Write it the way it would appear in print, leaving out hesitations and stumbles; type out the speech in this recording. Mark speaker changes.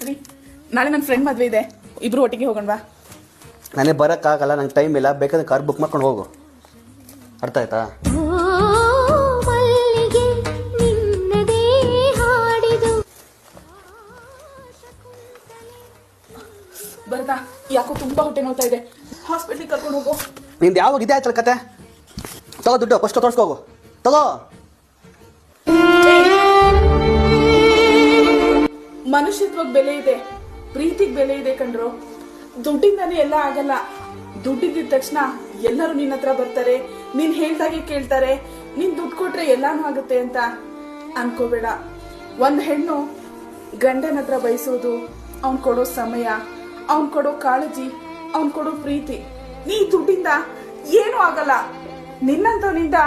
Speaker 1: ರೀ ನಾಳೆ ನನ್ನ ಫ್ರೆಂಡ್ ಮದುವೆ ಇದೆ, ಇಬ್ರು ಒಟ್ಟಿಗೆ ಹೋಗೋಣವಾ?
Speaker 2: ನನಗೆ ಬರೋಕ್ಕಾಗಲ್ಲ, ನಂಗೆ ಟೈಮ್ ಇಲ್ಲ. ಬೇಕಾದ್ರೆ ಕಾರ್ ಬುಕ್ ಮಾಡ್ಕೊಂಡು ಹೋಗು. ಅರ್ಥ ಆಯ್ತಾ?
Speaker 1: ಬರದಾ, ಯಾಕೋ ತುಂಬಾ ಹೊಟ್ಟೆ ನೋವ್ತಾ ಇದೆ, ಹಾಸ್ಪಿಟ್ಲಿಗೆ ಕರ್ಕೊಂಡು ಹೋಗು.
Speaker 2: ನಿಂದು ಯಾವಾಗ ಇದೆ ಆಯ್ತಲ್ಲ ಕತೆ? ತಗೋ ದುಡ್ಡು, ಫಸ್ಟ್ ತೋರಿಸ್ಕೋಗು. ತಗೋ.
Speaker 1: ಮನುಷ್ಯತ್ವಕ್ಕೆ ಬೆಲೆ ಇದೆ, ಪ್ರೀತಿಗೆ ಬೆಲೆ ಇದೆ ಕಣ್ರು. ದುಡ್ಡಿಂದಾನೇ ಎಲ್ಲ ಆಗಲ್ಲ. ದುಡ್ಡಿದ್ದ ತಕ್ಷಣ ಎಲ್ಲರೂ ನಿನ್ನ ಹತ್ರ ಬರ್ತಾರೆ, ನೀನ್ ಹೇಳ್ದಾಗೆ ಕೇಳ್ತಾರೆ, ನೀನ್ ದುಡ್ಡು ಕೊಟ್ರೆ ಎಲ್ಲಾನು ಆಗುತ್ತೆ ಅಂತ ಅನ್ಕೋಬೇಡ. ಒಂದ್ ಹೆಣ್ಣು ಗಂಡನ ಹತ್ರ ಬಯಸೋದು ಅವ್ನ್ ಕೊಡೋ ಸಮಯ, ಅವ್ನ್ ಕೊಡೋ ಕಾಳಜಿ, ಅವ್ನ್ ಕೊಡೋ ಪ್ರೀತಿ. ನೀ ದುಡ್ಡಿಂದ ಏನೂ ಆಗಲ್ಲ. ನಿನ್ನಂತವನಿಂದ